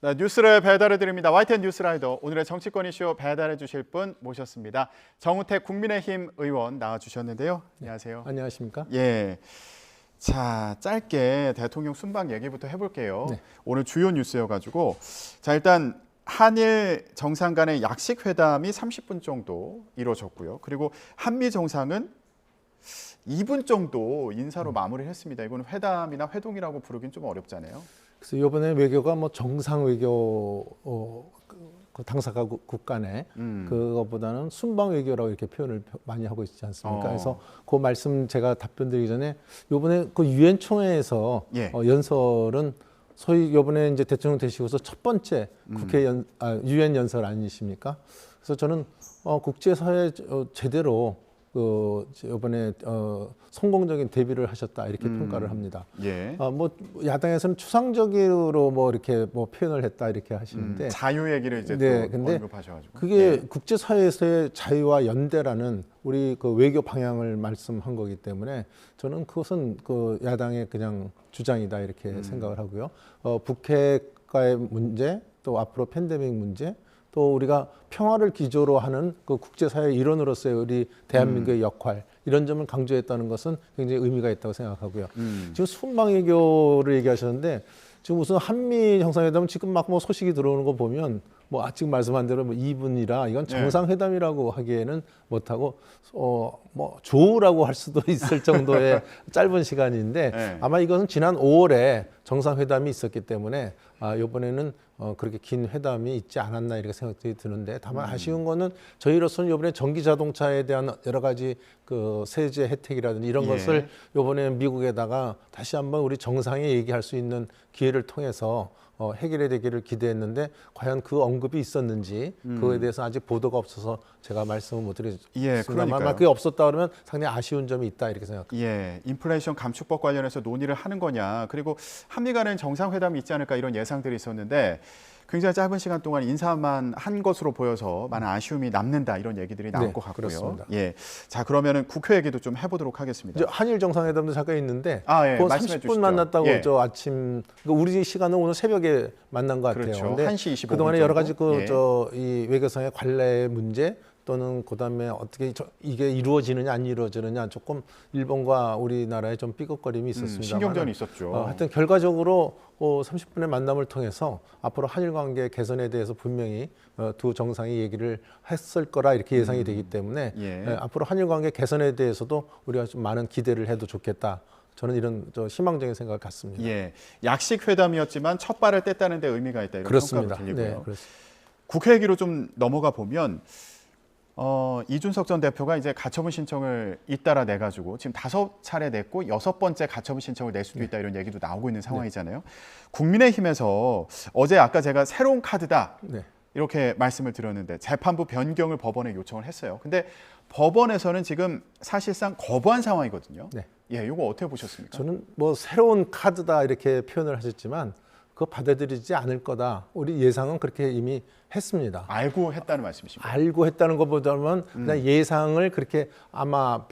네, 뉴스를 배달해 드립니다. YTN 뉴스라이더 오늘의 정치권 이슈 배달해 주실 분 모셨습니다. 정우택 국민의힘 의원 나와 주셨는데요. 안녕하세요. 안녕하십니까? 예. 자, 짧게 대통령 순방 얘기부터 해볼게요. 네. 오늘 주요 뉴스여가지고 자 일단 한일 정상 간의 약식 회담이 30분 정도 이루어졌고요. 그리고 한미 정상은 2분 정도 인사로 마무리를 했습니다. 이거는 회담이나 회동이라고 부르긴 좀 어렵잖아요. 그래서 이번에 외교가 뭐 정상 외교 그 당사가 국 간에 그것보다는 순방 외교라고 이렇게 표현을 많이 하고 있지 않습니까? 그래서 그 말씀 제가 답변드리기 전에 이번에 그 유엔 총회에서 예. 연설은 소위 이번에 이제 대통령 되시고서 첫 번째 국회 유엔 연설 아니십니까? 그래서 저는 국제사회 제대로 그 이번에 성공적인 데뷔를 하셨다 이렇게 평가를 합니다. 예. 뭐 야당에서는 추상적으로 뭐 이렇게 뭐 표현을 했다 이렇게 하시는데 자유 얘기를 이제 네, 또 근데 언급하셔가지고 그게 예. 국제사회에서의 자유와 연대라는 우리 그 외교 방향을 말씀한 거기 때문에 저는 그것은 그 야당의 그냥 주장이다 이렇게 생각을 하고요. 북핵과의 문제 또 앞으로 팬데믹 문제 또 우리가 평화를 기조로 하는 그 국제사회 일원으로서의 우리 대한민국의 역할 이런 점을 강조했다는 것은 굉장히 의미가 있다고 생각하고요. 지금 순방 외교를 얘기하셨는데 지금 무슨 한미 정상회담은 지금 막 뭐 소식이 들어오는 거 보면 뭐 지금 말씀한 대로 뭐 2분이라 이건 정상회담이라고 하기에는 못하고 뭐 조우라고 할 수도 있을 정도의 짧은 시간인데 네. 아마 이것은 지난 5월에 정상회담이 있었기 때문에 이번에는 그렇게 긴 회담이 있지 않았나 이렇게 생각이 드는데 다만 아쉬운 거는 저희로서는 이번에 전기 자동차에 대한 여러 가지 그 세제 혜택이라든지 이런 것을 이번에 미국에다가 다시 한번 우리 정상에 얘기할 수 있는 기회를 통해서 해결이 되기를 기대했는데 과연 그 언급이 있었는지 그거에 대해서 아직 보도가 없어서 제가 말씀을 못 드리겠습니다만 그게 없었다 그러면 상당히 아쉬운 점이 있다 이렇게 생각합니다. 예, 인플레이션 감축법 관련해서 논의를 하는 거냐 그리고 한미 간엔 정상회담이 있지 않을까 이런 예상들이 있었는데 굉장히 짧은 시간 동안 인사만 한 것으로 보여서 많은 아쉬움이 남는다 이런 얘기들이 나올 것 같고요. 그렇습니다. 예, 자 그러면은 국회 얘기도 좀 해보도록 하겠습니다. 이제 한일 정상회담도 잠깐 있는데 예, 그 말씀해 30분 주시죠. 만났다고 예. 저 아침 우리 시간은 오늘 새벽에 만난 것 같아요. 그렇죠. 근데 1시 25분 그동안에 여러 가지 정도? 이 외교상의 관례 문제 또는 그다음에 어떻게 이게 이루어지느냐 안 이루어지느냐 조금 일본과 우리나라에 좀 삐걱거림이 있었습니다. 신경전이 있었죠. 하여튼 결과적으로 30분의 만남을 통해서 앞으로 한일 관계 개선에 대해서 분명히 두 정상이 얘기를 했을 거라 이렇게 예상이 되기 때문에 앞으로 한일 관계 개선에 대해서도 우리가 좀 많은 기대를 해도 좋겠다. 저는 이런 희망적인 생각을 갖습니다. 예, 약식 회담이었지만 첫 발을 뗐다는 데 의미가 있다 이런 그렇습니다. 평가도 들리고요. 네, 그렇습니다. 국회 얘기로 좀 넘어가 보면 이준석 전 대표가 이제 가처분 신청을 잇따라 내가지고 지금 5차례 냈고 6번째 가처분 신청을 낼 수도 있다 이런 얘기도 나오고 있는 상황이잖아요. 국민의힘에서 어제 아까 제가 새로운 카드다 이렇게 말씀을 드렸는데 재판부 변경을 법원에 요청을 했어요. 근데 법원에서는 지금 사실상 거부한 상황이거든요. 예, 이거 어떻게 보셨습니까? 저는 뭐 새로운 카드다 이렇게 표현을 하셨지만 그거 받아들이지 않을 거다. 우리 예상은 그렇게 이미 했습니다. 알고 했다는 말씀이십니까? 알고 했다는 것보다는 그냥 예상을 그렇게 아마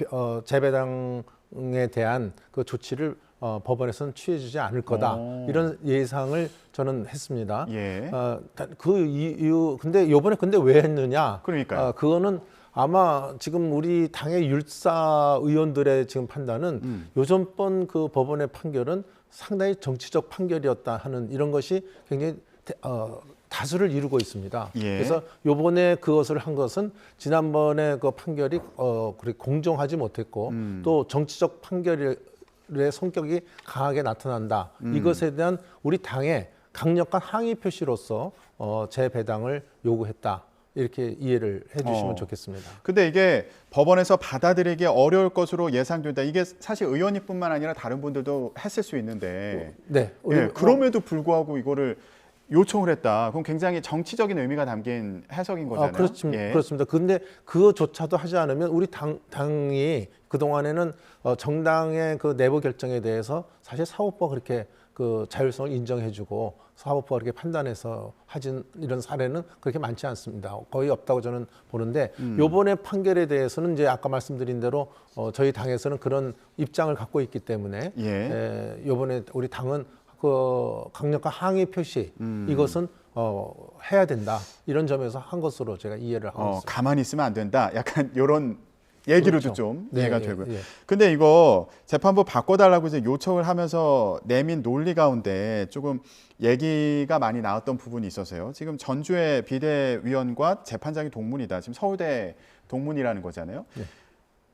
재배당에 대한 그 조치를 법원에서는 취해주지 않을 거다. 이런 예상을 저는 했습니다. 예. 그 이유 근데 이번에 왜 했느냐? 그러니까요. 그거는 아마 지금 우리 당의 율사 의원들의 지금 판단은 요전번 그 법원의 판결은 상당히 정치적 판결이었다 하는 이런 것이 굉장히 다수를 이루고 있습니다. 그래서 요번에 그것을 한 것은 지난번에 그 판결이 그렇게 공정하지 못했고 또 정치적 판결의 성격이 강하게 나타난다. 이것에 대한 우리 당의 강력한 항의 표시로서 재배당을 요구했다. 이렇게 이해를 해주시면 좋겠습니다. 근데 이게 법원에서 받아들이기 어려울 것으로 예상된다. 이게 사실 의원님뿐만 아니라 다른 분들도 했을 수 있는데 그럼에도 불구하고 이거를 요청을 했다. 그럼 굉장히 정치적인 의미가 담긴 해석인 거잖아요. 그렇습니다. 그런데 그거조차도 하지 않으면 우리 당이 그동안에는 정당의 그 내부 결정에 대해서 사실 사법부가 그렇게 그 자율성을 인정해주고 사법부가 그렇게 판단해서 하진 이런 사례는 그렇게 많지 않습니다. 거의 없다고 저는 보는데 이번에 판결에 대해서는 이제 아까 말씀드린 대로 저희 당에서는 그런 입장을 갖고 있기 때문에 이번에 우리 당은 그 강력한 항의 표시 이것은 해야 된다 이런 점에서 한 것으로 제가 이해를 하고 있습니다. 가만히 있으면 안 된다. 약간 이런 얘기로도 그렇죠. 좀 네, 이해가 예, 되고요. 예. 근데 이거 재판부 바꿔달라고 이제 요청을 하면서 내민 논리 가운데 조금 얘기가 많이 나왔던 부분이 있어서요. 지금 전주의 비대위원과 재판장이 동문이다. 지금 서울대 동문이라는 거잖아요. 네.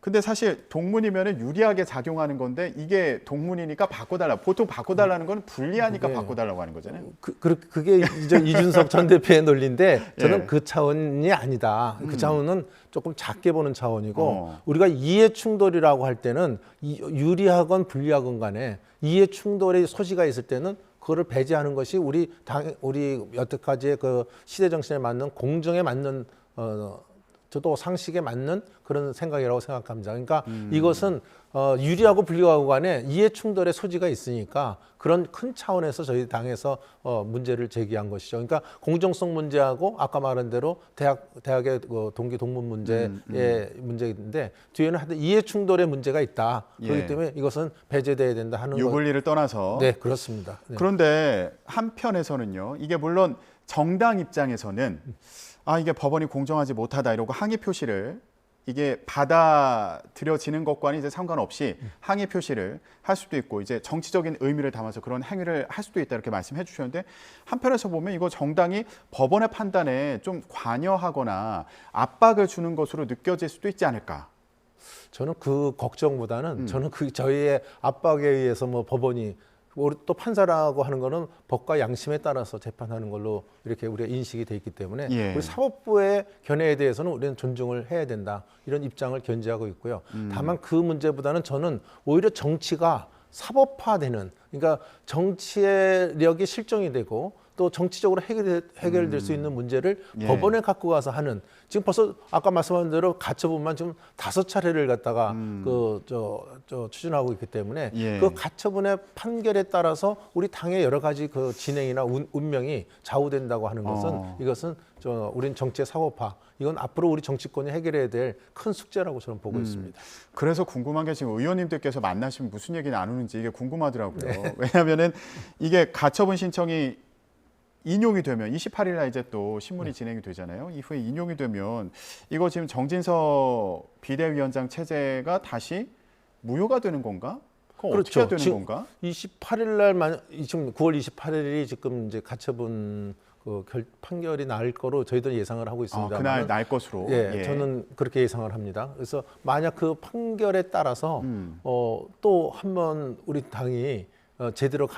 근데 사실 동문이면은 유리하게 작용하는 건데 이게 동문이니까 바꿔달라. 보통 바꿔달라는 건 불리하니까 네. 바꿔달라고 하는 거잖아요. 그게 이준석 전 대표의 논리인데 저는 예. 그 차원이 아니다. 그 차원은 조금 작게 보는 차원이고 어. 우리가 이해 충돌이라고 할 때는 유리하건 불리하건 간에 이해 충돌의 소지가 있을 때는 그거를 배제하는 것이 우리 여태까지의 그 시대 정신에 맞는 공정에 맞는 저도 상식에 맞는 그런 생각이라고 생각합니다. 그러니까 이것은 유리하고 불리하고 간에 이해 충돌의 소지가 있으니까 그런 큰 차원에서 저희 당에서 문제를 제기한 것이죠. 그러니까 공정성 문제하고 아까 말한 대로 대학의 동기 동문 문제의 문제인데 뒤에는 하여튼 이해 충돌의 문제가 있다. 그렇기 예. 때문에 이것은 배제돼야 된다 하는 것. 유불리를 떠나서. 네, 그렇습니다. 네. 그런데 한편에서는요. 이게 물론 정당 입장에서는 이게 법원이 공정하지 못하다 이러고 항의 표시를 이게 받아들여지는 것과는 이제 상관없이 항의 표시를 할 수도 있고 이제 정치적인 의미를 담아서 그런 행위를 할 수도 있다 이렇게 말씀해 주셨는데 한편에서 보면 이거 정당이 법원의 판단에 좀 관여하거나 압박을 주는 것으로 느껴질 수도 있지 않을까? 저는 그 걱정보다는 저는 저희의 압박에 의해서 뭐 법원이 우리 또 판사라고 하는 거는 법과 양심에 따라서 재판하는 걸로 이렇게 우리가 인식이 돼 있기 때문에 예. 우리 사법부의 견해에 대해서는 우리는 존중을 해야 된다 이런 입장을 견지하고 있고요. 다만 그 문제보다는 저는 오히려 정치가 사법화되는 그러니까 정치력이 실종이 되고 또 정치적으로 해결될 수 있는 문제를 예. 법원에 갖고 가서 하는 지금 벌써 아까 말씀하신 대로 가처분만 지금 5차례를 갖다가 추진하고 있기 때문에 예. 그 가처분의 판결에 따라서 우리 당의 여러 가지 그 진행이나 운명이 좌우된다고 하는 것은 이것은 우리는 정치의 사법화 이건 앞으로 우리 정치권이 해결해야 될 큰 숙제라고 저는 보고 있습니다. 그래서 궁금한 게 지금 의원님들께서 만나시면 무슨 얘기 나누는지 이게 궁금하더라고요. 왜냐하면은 이게 가처분 신청이 인용이 되면 28일 날 이제 또 신문이 진행이 되잖아요. 이후에 인용이 되면 이거 지금 정진석 비대위원장 체제가 다시 무효가 되는 건가? 그럼 그렇죠. 어떻게 되는 지금 건가? 28일 날 지금 9월 28일이 지금 이제 가처분 판결이 날 거로 저희도 예상을 하고 있습니다. 그날 날 것으로. 예, 저는 그렇게 예상을 합니다. 그래서 만약 그 판결에 따라서 또 한 번 우리 당이 제대로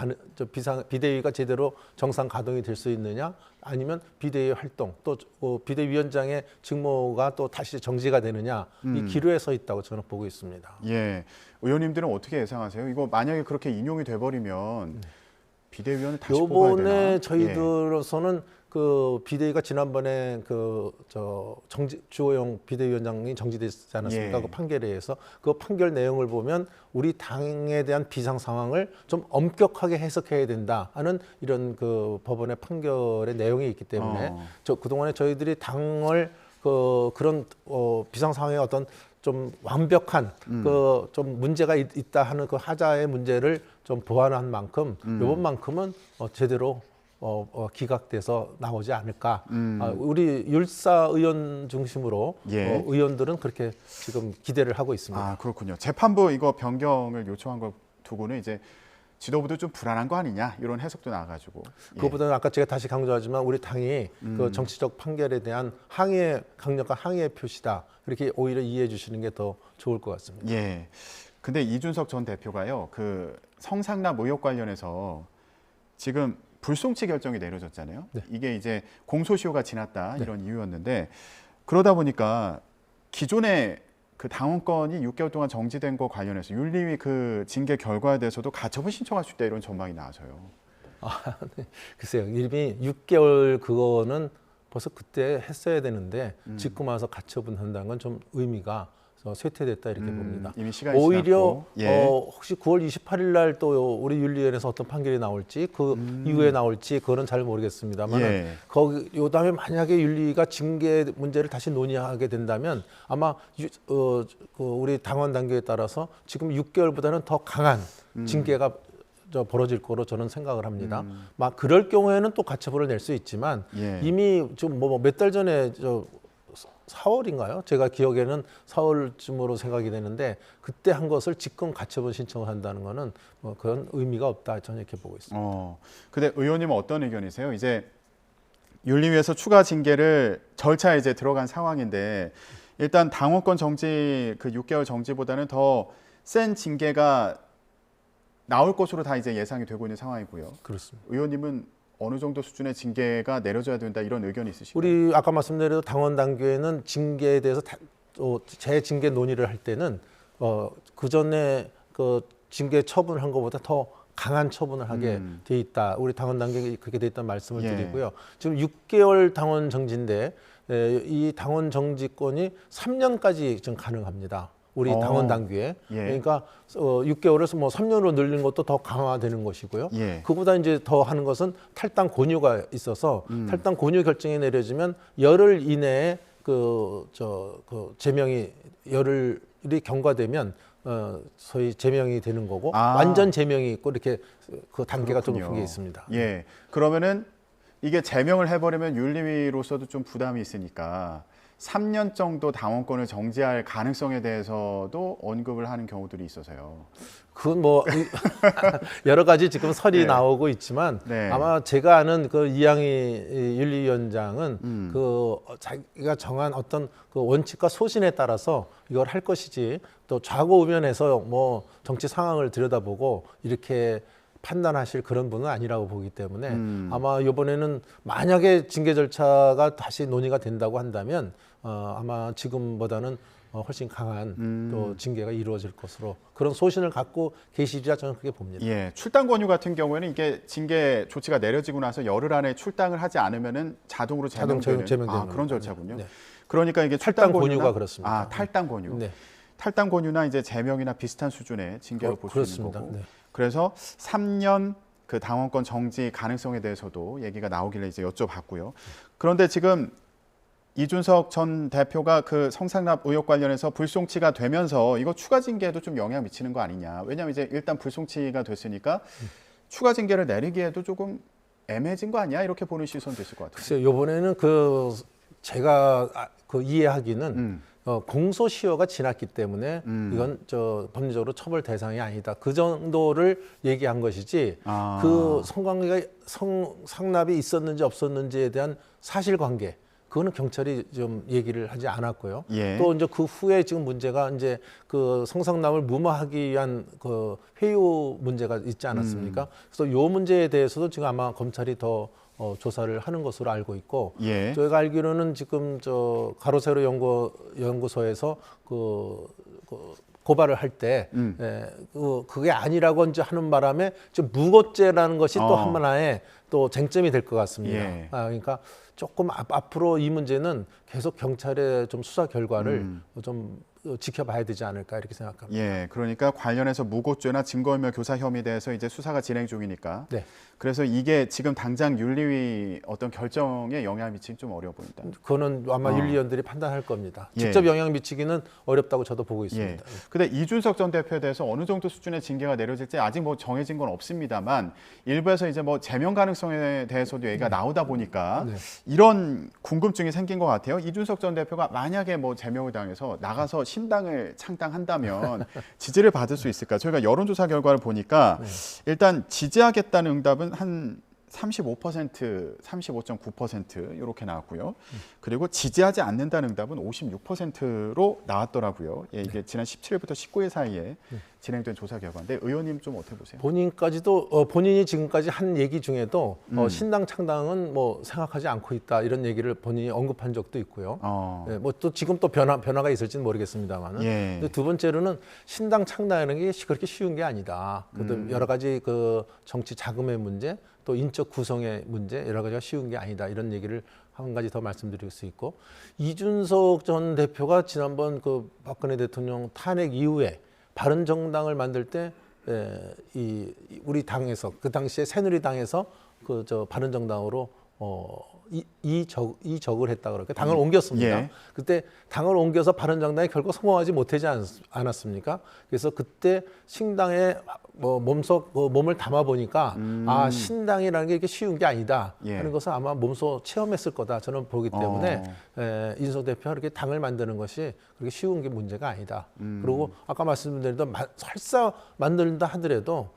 비대위가 제대로 정상 가동이 될 수 있느냐 아니면 비대위 활동 또 비대위원장의 직무가 또 다시 정지가 되느냐 이 기로에 서 있다고 저는 보고 있습니다. 예, 의원님들은 어떻게 예상하세요? 이거 만약에 그렇게 인용이 돼버리면 비대위원을 다시 뽑아야 되나? 요번에 저희들로서는 그 비대위가 지난번에 주호영 비대위원장이 정지되지 않았습니까? 예. 그 판결에 의해서 그 판결 내용을 보면 우리 당에 대한 비상 상황을 좀 엄격하게 해석해야 된다 하는 이런 그 법원의 판결의 내용이 있기 때문에 그동안에 저희들이 당을 그런 비상 상황의 어떤 좀 완벽한 좀 문제가 있다 하는 그 하자의 문제를 좀 보완한 만큼 이번만큼은 제대로 기각돼서 나오지 않을까. 우리 율사 의원 중심으로 예. 의원들은 그렇게 지금 기대를 하고 있습니다. 그렇군요. 재판부 이거 변경을 요청한 걸 두고는 이제 지도부도 좀 불안한 거 아니냐 이런 해석도 나와가지고. 그것보다는 아까 제가 다시 강조하지만 우리 당이 그 정치적 판결에 대한 강력한 항의의 표시다. 그렇게 오히려 이해해 주시는 게 더 좋을 것 같습니다. 예. 근데 이준석 전 대표가요, 그 성상납 의혹 관련해서 지금 불송치 결정이 내려졌잖아요. 네. 이게 이제 공소시효가 지났다 이런 이유였는데 그러다 보니까 기존에 그 당원권이 6개월 동안 정지된 거 관련해서 윤리위 그 징계 결과에 대해서도 가처분 신청할 수 있다 이런 전망이 나와서요. 네. 글쎄요, 이미 6개월 그거는 벌써 그때 했어야 되는데 지금 와서 가처분한다는 건 좀 의미가 쇠퇴됐다 이렇게 봅니다. 이미 시간이 오히려 지났고. 예. 혹시 9월 28일 날 또 우리 윤리위원회에서 어떤 판결이 나올지 그 이후에 나올지 그거는 잘 모르겠습니다만 예. 요 다음에 만약에 윤리위가 징계 문제를 다시 논의하게 된다면 아마 우리 당원 단계에 따라서 지금 6개월보다는 더 강한 징계가 벌어질 거로 저는 생각을 합니다. 막 그럴 경우에는 또 가처분을 낼 수 있지만 예. 이미 좀 뭐 몇 달 전에 4월인가요? 제가 기억에는 4월쯤으로 생각이 되는데 그때 한 것을 지금 가처분 신청을 한다는 거는 뭐 그런 의미가 없다 저는 이렇게 보고 있습니다. 근데 의원님은 어떤 의견이세요? 이제 윤리위에서 추가 징계를 절차에 이제 들어간 상황인데 일단 당원권 정지 그 6개월 정지보다는 더 센 징계가 나올 것으로 다 이제 예상이 되고 있는 상황이고요. 그렇습니다. 의원님은 어느 정도 수준의 징계가 내려져야 된다 이런 의견이 있으신가요? 우리 아까 말씀드린 당원 단계에는 징계에 대해서 재징계 논의를 할 때는 그 전에 그 징계 처분을 한 것보다 더 강한 처분을 하게 돼 있다. 우리 당원 단계에 그렇게 돼 있다는 말씀을 예. 드리고요. 지금 6개월 당원 정지인데 이 당원 정지권이 3년까지 지금 가능합니다. 우리 당원 단계에. 예. 그러니까 6개월에서 뭐 3년으로 늘리는 것도 더 강화되는 것이고요. 예. 그보다 이제 더 하는 것은 탈당 권유가 있어서 탈당 권유 결정이 내려지면 열흘 이내에 그 제명이 열흘이 경과되면 소위 제명이 되는 거고 완전 제명이 있고 이렇게 그 단계가 좀 그렇군요. 그게 있습니다. 예. 그러면은 이게 제명을 해버리면 윤리위로서도 좀 부담이 있으니까 3년 정도 당원권을 정지할 가능성에 대해서도 언급을 하는 경우들이 있어서요. 그건 뭐 여러 가지 지금 설이 네. 나오고 있지만 네. 아마 제가 아는 그 이양희 윤리위원장은 그 자기가 정한 어떤 그 원칙과 소신에 따라서 이걸 할 것이지 또 좌고우면해서 뭐 정치 상황을 들여다보고 이렇게 판단하실 그런 분은 아니라고 보기 때문에 아마 이번에는 만약에 징계 절차가 다시 논의가 된다고 한다면 아마 지금보다는 훨씬 강한 또 징계가 이루어질 것으로 그런 소신을 갖고 계시리라 저는 그렇게 봅니다. 예, 출당 권유 같은 경우에는 이게 징계 조치가 내려지고 나서 열흘 안에 출당을 하지 않으면은 자동으로 제명되는 제명되는 그런 절차군요. 네. 그러니까 이게 탈당 출당 권유가 그렇습니다. 탈당 권유. 네. 탈당 권유나 이제 제명이나 비슷한 수준의 징계로 볼 수 있는 그렇습니다. 거고. 네. 그래서 3년 그 당원권 정지 가능성에 대해서도 얘기가 나오길래 이제 여쭤봤고요. 그런데 지금 이준석 전 대표가 그 성상납 의혹 관련해서 불송치가 되면서 이거 추가 징계에도 좀 영향 미치는 거 아니냐. 왜냐하면 이제 일단 불송치가 됐으니까 추가 징계를 내리기에도 조금 애매해진 거 아니야? 이렇게 보는 시선도 있을 것 같아요. 글쎄요, 이번에는 그 제가 그 이해하기는 공소시효가 지났기 때문에 이건 법률적으로 처벌 대상이 아니다. 그 정도를 얘기한 것이지 그 성관계가 성상납이 있었는지 없었는지에 대한 사실관계 그거는 경찰이 좀 얘기를 하지 않았고요. 예. 또 이제 그 후에 지금 문제가 이제 그 성상납을 무마하기 위한 그 회유 문제가 있지 않았습니까? 그래서 요 문제에 대해서도 지금 아마 검찰이 더 조사를 하는 것으로 알고 있고, 예. 저희가 알기로는 지금 가로세로 연구소에서 고발을 할 때 그게 아니라고 이제 하는 바람에 좀 무고죄라는 것이 또 하나의 또 쟁점이 될 것 같습니다. 예. 그러니까 조금 앞으로 이 문제는 계속 경찰의 좀 수사 결과를 좀 지켜봐야 되지 않을까 이렇게 생각합니다. 예, 그러니까 관련해서 무고죄나 증거인멸 교사 혐의에 대해서 이제 수사가 진행 중이니까. 네. 그래서 이게 지금 당장 윤리위 어떤 결정에 영향을 미치기 좀 어려워 보인다. 그거는 아마 윤리위원들이 판단할 겁니다. 예. 직접 영향 미치기는 어렵다고 저도 보고 예. 있습니다. 근데 이준석 전 대표에 대해서 어느 정도 수준의 징계가 내려질지 아직 뭐 정해진 건 없습니다만 일부에서 이제 뭐 제명 가능성에 대해서도 얘기가 나오다 보니까 이런 궁금증이 생긴 것 같아요. 이준석 전 대표가 만약에 뭐 제명을 당해서 나가서 신당을 창당한다면 지지를 받을 수 있을까? 저희가 여론조사 결과를 보니까 일단 지지하겠다는 응답은 한 35%, 35.9% 이렇게 나왔고요. 그리고 지지하지 않는다는 응답은 56%로 나왔더라고요. 예, 이게 지난 17일부터 19일 사이에 진행된 조사 결과인데 의원님 좀 어떻게 보세요? 본인이 지금까지 한 얘기 중에도 신당 창당은 뭐 생각하지 않고 있다 이런 얘기를 본인이 언급한 적도 있고요. 예, 뭐 또 지금 또 변화가 있을지는 모르겠습니다만은. 예. 두 번째로는 신당 창당하는 게 그렇게 쉬운 게 아니다. 여러 가지 그 정치 자금의 문제, 또 인적 구성의 문제 여러 가지가 쉬운 게 아니다 이런 얘기를 한 가지 더 말씀드릴 수 있고 이준석 전 대표가 지난번 그 박근혜 대통령 탄핵 이후에 바른정당을 만들 때 우리 당에서 그 당시에 새누리당에서 바른정당으로 이적을 했다 그럴까 당을 옮겼습니다. 예. 그때 당을 옮겨서 바른정당이 결국 성공하지 못하지 않았습니까? 그래서 그때 신당에 몸소 몸을 담아 보니까 아 신당이라는 게 이렇게 쉬운 게 아니다 예. 하는 것을 아마 몸소 체험했을 거다 저는 보기 때문에 이준석 대표가 이렇게 당을 만드는 것이 그렇게 쉬운 게 문제가 아니다. 그리고 아까 말씀드린 대로 설사 만든다 하더라도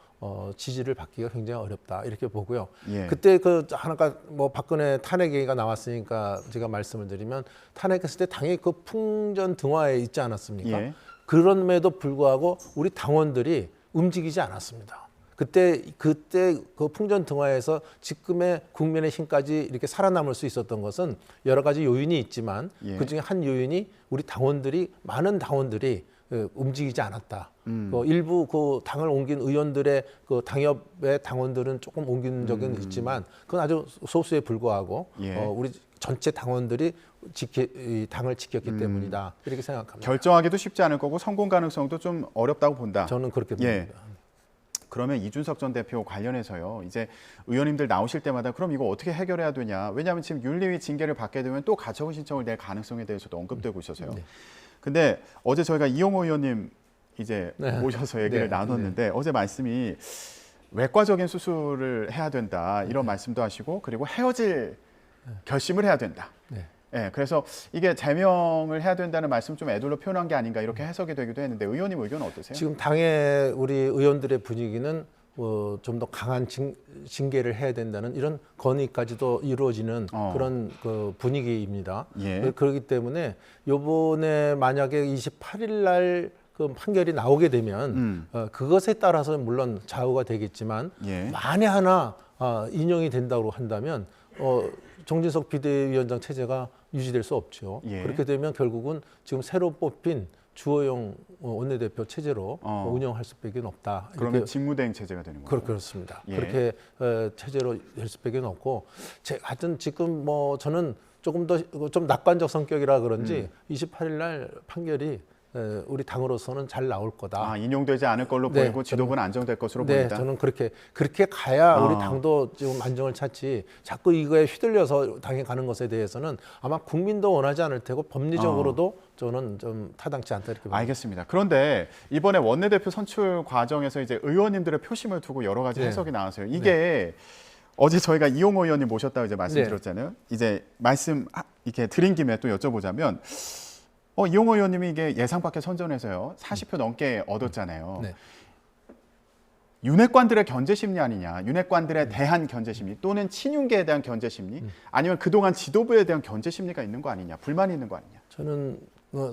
지지를 받기가 굉장히 어렵다 이렇게 보고요. 예. 그때 그 하나가 뭐 박근혜 탄핵 얘기가 나왔으니까 제가 말씀을 드리면 탄핵했을 때 당연히 그 풍전등화에 있지 않았습니까? 예. 그럼에도 불구하고 우리 당원들이 움직이지 않았습니다. 그때 그 풍전등화에서 지금의 국민의힘까지 이렇게 살아남을 수 있었던 것은 여러 가지 요인이 있지만 예. 그중에 한 요인이 우리 당원들이 많은 당원들이 움직이지 않았다. 일부 그 당을 옮긴 의원들의 그 당협의 당원들은 조금 옮긴 적은 있지만 그건 아주 소수에 불과하고 예. 우리 전체 당원들이 이 당을 지켰기 때문이다. 이렇게 생각합니다. 결정하기도 쉽지 않을 거고 성공 가능성도 좀 어렵다고 본다. 저는 그렇게 예. 봅니다. 그러면 이준석 전 대표 관련해서요. 이제 의원님들 나오실 때마다 그럼 이거 어떻게 해결해야 되냐. 왜냐하면 지금 윤리위 징계를 받게 되면 또 가처분 신청을 낼 가능성에 대해서도 언급되고 있어서요. 네. 근데 어제 저희가 이용호 의원님 이제 네. 모셔서 얘기를 네. 나눴는데 어제 말씀이 외과적인 수술을 해야 된다 이런 말씀도 하시고 그리고 헤어질 결심을 해야 된다. 네. 예, 그래서 이게 제명을 해야 된다는 말씀 좀 애둘러 표현한 게 아닌가 이렇게 해석이 되기도 했는데 의원님 의견은 어떠세요? 지금 당의 우리 의원들의 분위기는 좀 더 강한 징계를 해야 된다는 이런 건의까지도 이루어지는 그런 그 분위기입니다. 예. 그렇기 때문에 이번에 만약에 28일 날 그 판결이 나오게 되면 그것에 따라서 물론 좌우가 되겠지만 예. 만에 하나 인용이 된다고 한다면 정진석 비대위원장 체제가 유지될 수 없죠. 예. 그렇게 되면 결국은 지금 새로 뽑힌 주호영 원내대표 체제로 운영할 수밖에 없다. 그러면 직무대행 체제가 되는 거예요? 그렇습니다. 예. 그렇게 체제로 될 수밖에 없고, 하여튼 지금 뭐 저는 조금 더 좀 낙관적 성격이라 그런지 28일 날 판결이 우리 당으로서는 잘 나올 거다. 인용되지 않을 걸로 네, 보이고 지도부는 안정될 것으로 네, 보인다. 저는 그렇게 가야 우리 당도 좀 안정을 찾지. 자꾸 이거에 휘둘려서 당에 가는 것에 대해서는 아마 국민도 원하지 않을 테고 법리적으로도 저는 좀 타당치 않다 이렇게 봅니다. 알겠습니다. 그런데 이번에 원내대표 선출 과정에서 이제 의원님들의 표심을 두고 여러 가지 네. 해석이 나왔어요. 이게 어제 저희가 이용호 의원님 모셨다고 이제 말씀드렸잖아요. 이제 말씀 이렇게 드린 김에 또 여쭤보자면. 이용호 의원님이 이게 예상 밖의 선전에서요 40표 넘게 얻었잖아요. 네. 윤핵관들의 견제 심리 아니냐, 윤핵관들에 대한 견제 심리 또는 친윤계에 대한 견제 심리, 아니면 그동안 지도부에 대한 견제 심리가 있는 거 아니냐, 불만이 있는 거 아니냐. 저는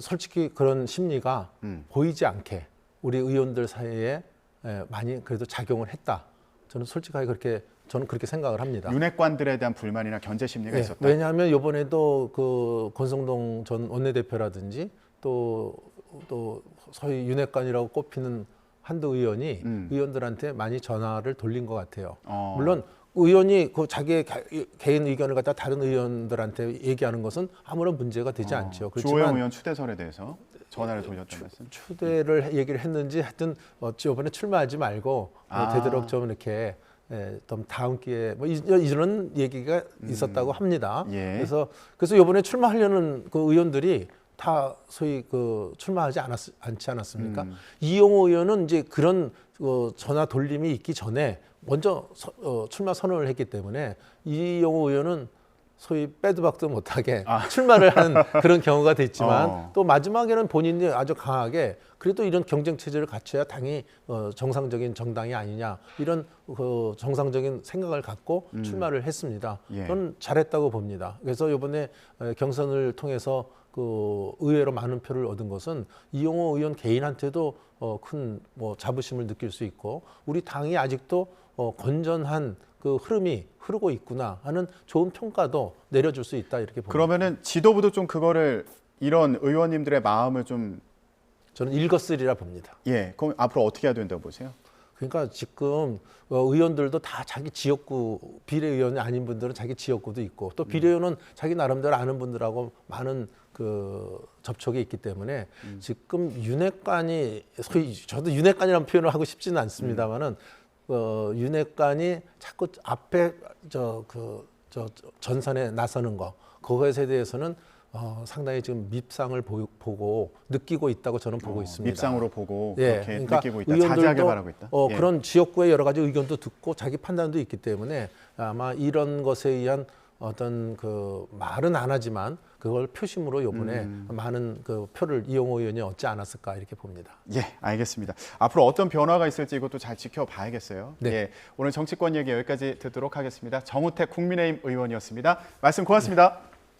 솔직히 그런 심리가 보이지 않게 우리 의원들 사이에 많이 그래도 작용을 했다. 저는 솔직하게 저는 그렇게 생각을 합니다. 윤핵관들에 대한 불만이나 견제 심리가 있었다. 왜냐하면 이번에도 그 권성동 전 원내대표라든지 또 소위 윤핵관이라고 꼽히는 한두 의원이 의원들한테 많이 전화를 돌린 것 같아요. 물론 의원이 그 자기의 개인 의견을 갖다 다른 의원들한테 얘기하는 것은 아무런 문제가 되지 않죠. 주호영 의원 추대설에 대해서 전화를 돌렸단 말씀. 추대를 얘기를 했는지 하여튼 이번에 출마하지 말고 되도록 좀 이렇게 좀 다음 기회에 뭐 이런 얘기가 있었다고 합니다. 예. 그래서 이번에 출마하려는 그 의원들이 다 소위 그 출마하지 않지 않았습니까? 이용호 의원은 이제 그런 전화 돌림이 있기 전에 먼저 출마 선언을 했기 때문에 이용호 의원은 소위 빼도 박도 못하게 출마를 하는 그런 경우가 됐지만 또 마지막에는 본인이 아주 강하게 그래도 이런 경쟁 체제를 갖춰야 당이 정상적인 정당이 아니냐 이런 그 정상적인 생각을 갖고 출마를 했습니다. 예. 저는 잘했다고 봅니다. 그래서 이번에 경선을 통해서 그 의외로 많은 표를 얻은 것은 이용호 의원 개인한테도 큰 뭐 자부심을 느낄 수 있고 우리 당이 아직도 건전한 그 흐름이 흐르고 있구나 하는 좋은 평가도 내려줄 수 있다 이렇게 봅니다. 그러면은 지도부도 좀 그거를 이런 의원님들의 마음을 좀 저는 읽었으리라 봅니다. 그럼 앞으로 어떻게 해야 된다고 보세요? 그러니까 지금 의원들도 다 자기 지역구 비례의원이 아닌 분들은 자기 지역구도 있고 또 비례의원은 자기 나름대로 아는 분들하고 많은 그 접촉이 있기 때문에 지금 윤핵관이 소위 저도 윤핵관이라는 표현을 하고 싶지는 않습니다만은 윤핵관이 자꾸 앞에 전선에 나서는 거 그것에 대해서는 상당히 지금 밉상을 보고 느끼고 있다고 저는 보고 있습니다. 밉상으로 보고 예, 그렇게 그러니까 느끼고 있다. 자제하게 의원들도 말하고 있다. 예. 그런 지역구의 여러 가지 의견도 듣고 자기 판단도 있기 때문에 아마 이런 것에 의한 어떤 그 말은 안 하지만 그걸 표심으로 이번에 많은 그 표를 이용호 의원이 얻지 않았을까 이렇게 봅니다. 예, 알겠습니다. 앞으로 어떤 변화가 있을지 이것도 잘 지켜봐야겠어요. 네. 예, 오늘 정치권 얘기 여기까지 듣도록 하겠습니다. 정우택 국민의힘 의원이었습니다. 말씀 고맙습니다.